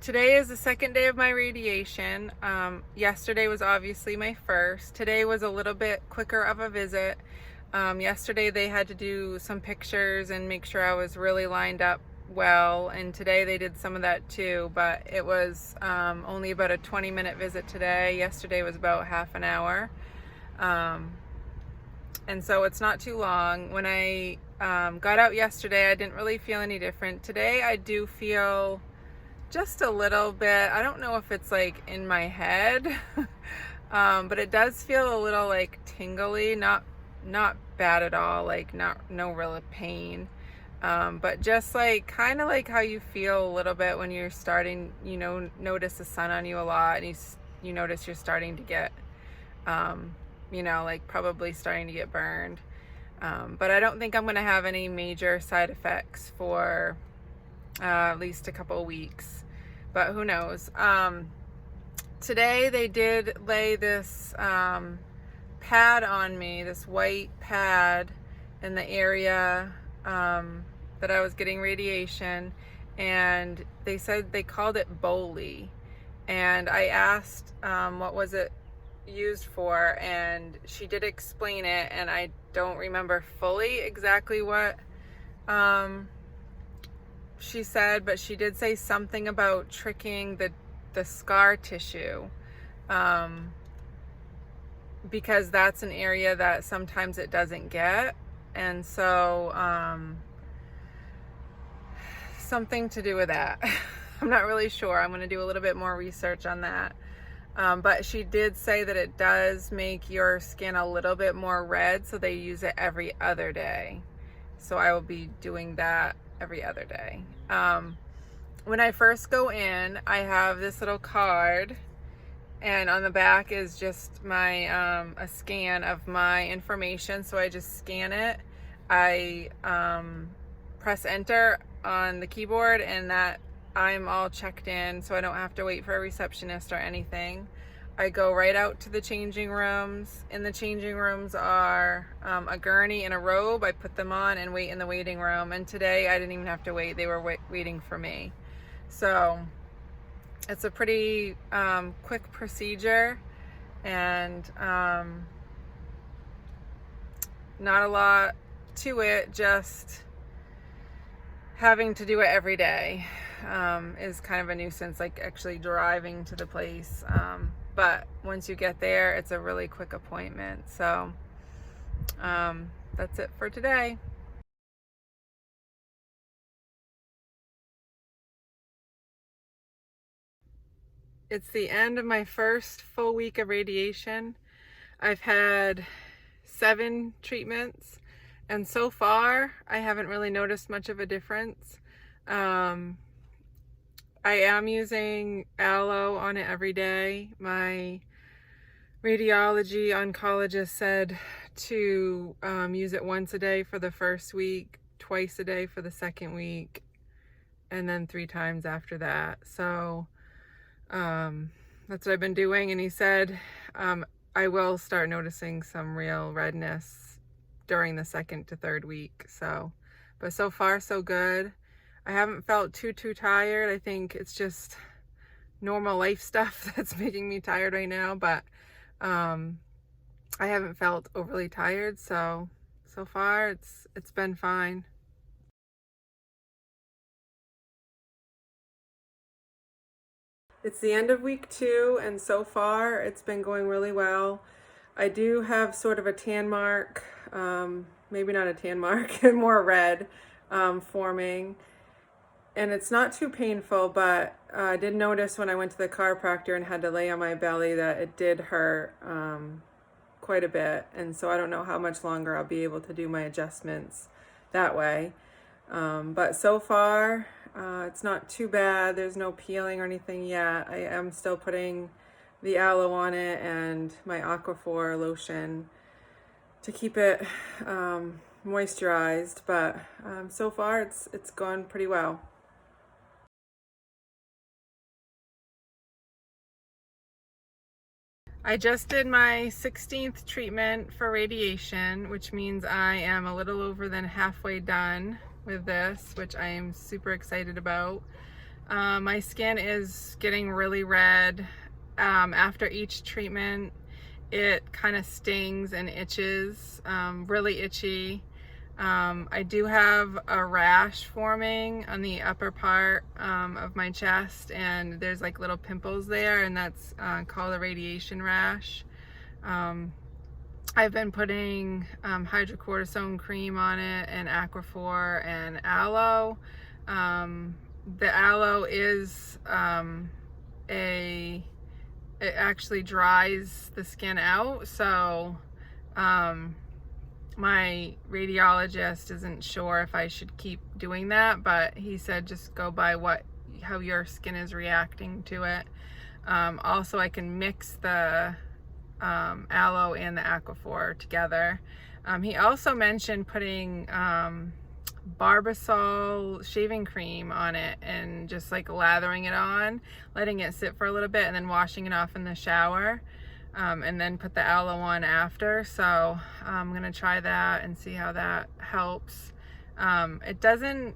Today is the second day of my radiation. Yesterday was obviously my first. Today was a little bit quicker of a visit. Yesterday they had to do some pictures and make sure I was really lined up well, and today they did some of that too, but it was only about a 20-minute visit today. Yesterday was about half an hour. And so it's not too long. When I got out yesterday, I didn't really feel any different. Today I do feel just a little bit. I don't know if it's like in my head, but it does feel a little like tingly, not bad at all, like no real pain, but just like kind of like how you feel a little bit when you're starting, notice the sun on you a lot, and you notice you're starting to get like probably starting to get burned, but I don't think I'm gonna have any major side effects for at least a couple of weeks, but who knows. Today they did lay this pad on me, this white pad in the area that I was getting radiation, and they said they called it Boli, and I asked what was it used for, and she did explain it, and I don't remember fully exactly what she said, but she did say something about tricking the scar tissue, because that's an area that sometimes it doesn't get, and so something to do with that. I'm not really sure. I'm going to do a little bit more research on that, but she did say that it does make your skin a little bit more red, so they use it every other day, so I will be doing that every other day. When I first go in, I have this little card, and on the back is just my a scan of my information, so I just scan it. I press enter on the keyboard, and that I'm all checked in, so I don't have to wait for a receptionist or anything. I go right out to the changing rooms. In the changing rooms are a gurney and a robe. I put them on and wait in the waiting room, and today I didn't even have to wait. They were waiting for me. So it's a pretty quick procedure, and not a lot to it. Just having to do it every day is kind of a nuisance, like actually driving to the place. But once you get there, it's a really quick appointment. So that's it for today. It's the end of my first full week of radiation. I've had 7 treatments, and so far I haven't really noticed much of a difference. I am using aloe on it every day. My radiology oncologist said to use it once a day for the first week, twice a day for the second week, and then 3 times after that. So that's what I've been doing, and he said I will start noticing some real redness during the 2nd to 3rd week. So, but so far so good. I haven't felt too tired. I think it's just normal life stuff that's making me tired right now, but I haven't felt overly tired, so far it's been fine. It's the end of week 2, and so far it's been going really well. I do have sort of a tan mark, maybe not a tan mark, more red forming. And it's not too painful, but I did notice when I went to the chiropractor and had to lay on my belly that it did hurt quite a bit. And so I don't know how much longer I'll be able to do my adjustments that way. But so far, it's not too bad. There's no peeling or anything yet. I am still putting the aloe on it and my Aquaphor lotion to keep it moisturized. But so far, it's gone pretty well. I just did my 16th treatment for radiation, which means I am a little over than halfway done with this, which I am super excited about. My skin is getting really red. After each treatment, it kind of stings and itches, really itchy. I do have a rash forming on the upper part of my chest, and there's like little pimples there, and that's called a radiation rash. I've been putting hydrocortisone cream on it, and Aquaphor and aloe. The aloe is it actually dries the skin out, so my radiologist isn't sure if I should keep doing that, but he said just go by how your skin is reacting to it. Also, I can mix the aloe and the Aquaphor together. He also mentioned putting Barbasol shaving cream on it and just like lathering it on, letting it sit for a little bit, and then washing it off in the shower, and then put the aloe on after. So I'm gonna try that and see how that helps. It doesn't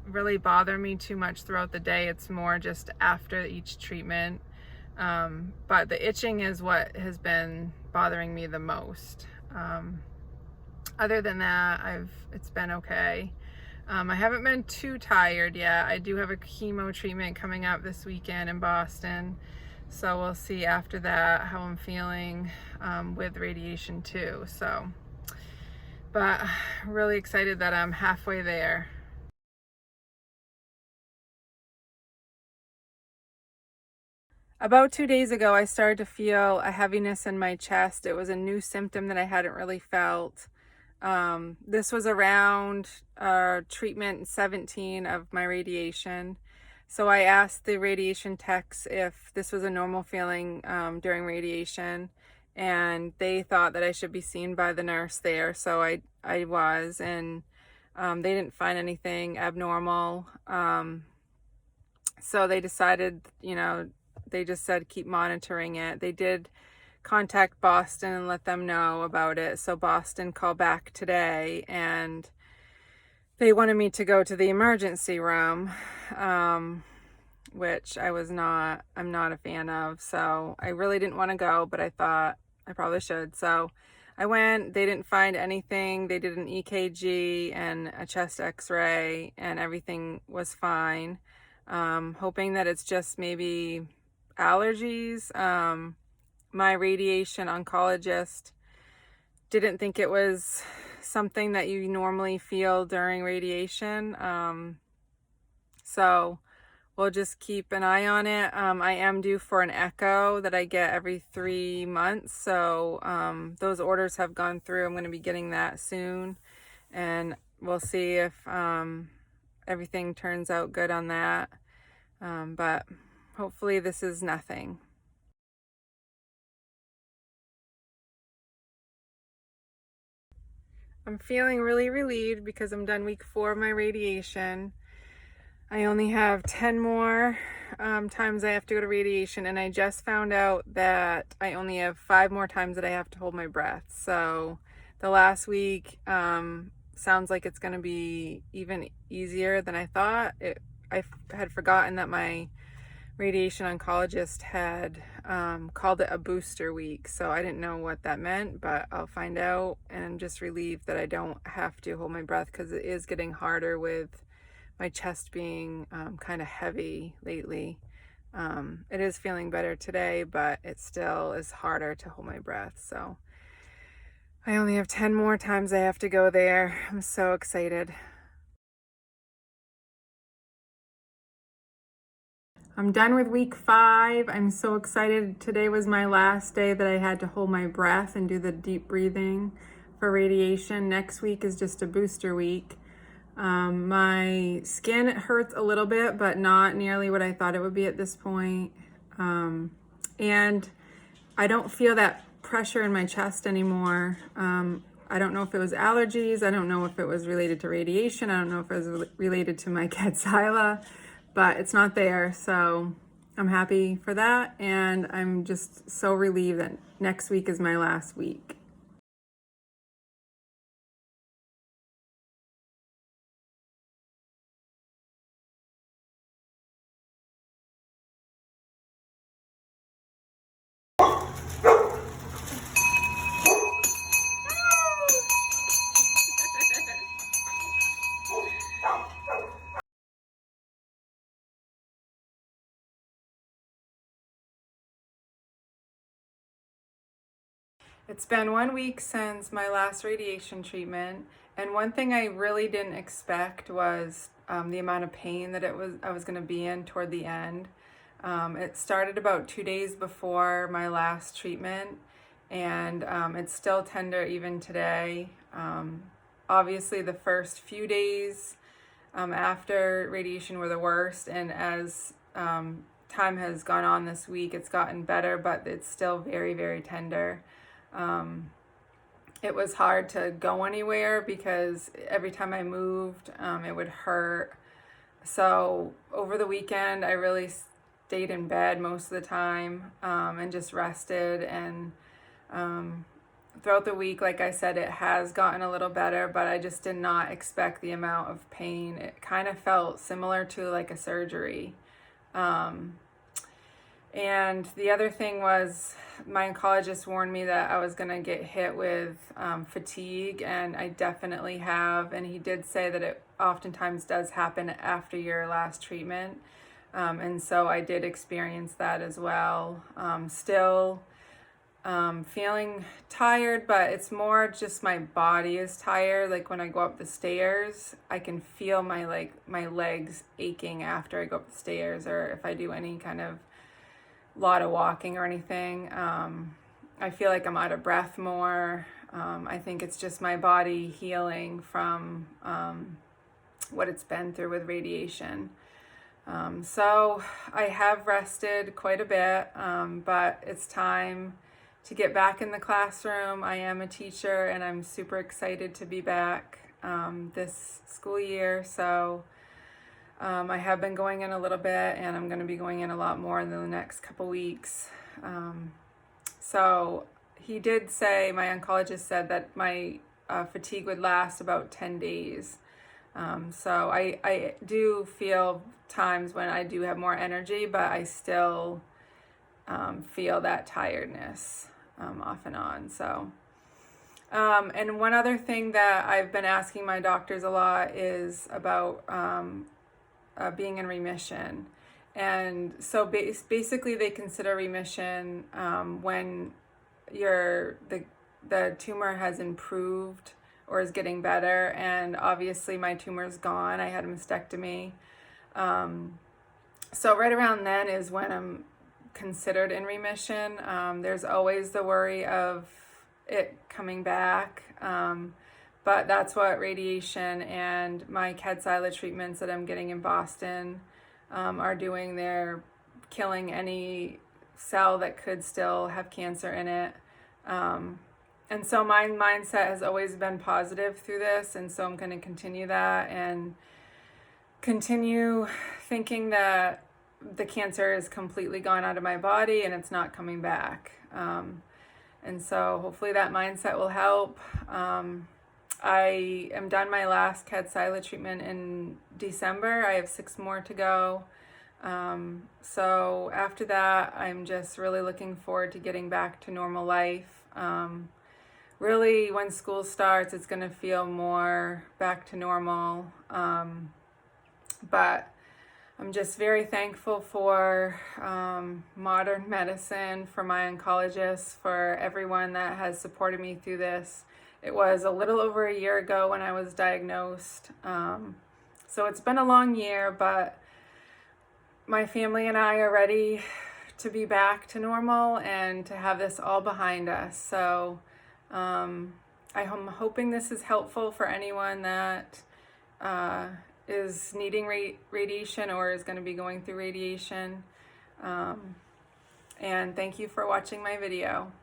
really bother me too much throughout the day. It's more just after each treatment. But the itching is what has been bothering me the most. Other than that, it's been okay. I haven't been too tired yet. I do have a chemo treatment coming up this weekend in Boston, so we'll see after that how I'm feeling with radiation too. So, but really excited that I'm halfway there. About 2 days ago, I started to feel a heaviness in my chest. It was a new symptom that I hadn't really felt. This was around treatment 17 of my radiation. So I asked the radiation techs if this was a normal feeling during radiation, and they thought that I should be seen by the nurse there. So I was, and they didn't find anything abnormal. So they decided, they just said keep monitoring it. They did contact Boston and let them know about it. So Boston called back today, and they wanted me to go to the emergency room, which I'm not a fan of. So I really didn't want to go, but I thought I probably should. So I went. They didn't find anything. They did an EKG and a chest x-ray, and everything was fine. Hoping that it's just maybe allergies. My radiation oncologist didn't think it was something that you normally feel during radiation. So we'll just keep an eye on it. I am due for an echo that I get every 3 months. So those orders have gone through. I'm going to be getting that soon. And we'll see if everything turns out good on that. But hopefully this is nothing. I'm feeling really relieved because I'm done week 4 of my radiation. I only have 10 more times I have to go to radiation, and I just found out that I only have 5 more times that I have to hold my breath. So the last week sounds like it's going to be even easier than I thought. I had forgotten that my radiation oncologist had called it a booster week, so I didn't know what that meant, but I'll find out. And I'm just relieved that I don't have to hold my breath, because it is getting harder with my chest being kind of heavy lately. It is feeling better today, but it still is harder to hold my breath. So I only have 10 more times I have to go there. I'm so excited. I'm done with week 5. I'm so excited. Today was my last day that I had to hold my breath and do the deep breathing for radiation. Next week is just a booster week. My skin hurts a little bit, but not nearly what I thought it would be at this point. And I don't feel that pressure in my chest anymore. I don't know if it was allergies. I don't know if it was related to radiation. I don't know if it was related to my Kadcyla, but it's not there. So I'm happy for that. And I'm just so relieved that next week is my last week. It's been 1 week since my last radiation treatment, and one thing I really didn't expect was the amount of pain that I was going to be in toward the end. It started about 2 days before my last treatment, and it's still tender even today. Obviously, the first few days after radiation were the worst, and as time has gone on this week, it's gotten better, but it's still very, very tender. It was hard to go anywhere because every time I moved, it would hurt. So over the weekend, I really stayed in bed most of the time and just rested. And throughout the week, like I said, it has gotten a little better, but I just did not expect the amount of pain. It kind of felt similar to like a surgery. And the other thing was, my oncologist warned me that I was going to get hit with fatigue, and I definitely have. And he did say that it oftentimes does happen after your last treatment. And so I did experience that as well. Still feeling tired, but it's more just my body is tired. Like when I go up the stairs, I can feel my legs aching after I go up the stairs, or if I do any kind of lot of walking or anything. I feel like I'm out of breath more. I think it's just my body healing from what it's been through with radiation. So I have rested quite a bit, but it's time to get back in the classroom. I am a teacher, and I'm super excited to be back this school year. So I have been going in a little bit, and I'm going to be going in a lot more in the next couple weeks. So he did say, my oncologist said that my fatigue would last about 10 days. So I do feel times when I do have more energy, but I still feel that tiredness off and on. So, and one other thing that I've been asking my doctors a lot is about being in remission. And so basically they consider remission when the tumor has improved or is getting better. And obviously my tumor's gone. I had a mastectomy. So right around then is when I'm considered in remission. There's always the worry of it coming back. But that's what radiation and my Kadcyla treatments that I'm getting in Boston are doing. They're killing any cell that could still have cancer in it. And so my mindset has always been positive through this, and so I'm going to continue that and continue thinking that the cancer is completely gone out of my body and it's not coming back. And so hopefully that mindset will help. I am done my last Kadcyla treatment in December. I have 6 more to go. So after that, I'm just really looking forward to getting back to normal life. Really, when school starts, it's going to feel more back to normal. But I'm just very thankful for modern medicine, for my oncologist, for everyone that has supported me through this. It was a little over a year ago when I was diagnosed. So it's been a long year, but my family and I are ready to be back to normal and to have this all behind us. So I'm hoping this is helpful for anyone that is needing radiation or is going to be going through radiation. And thank you for watching my video.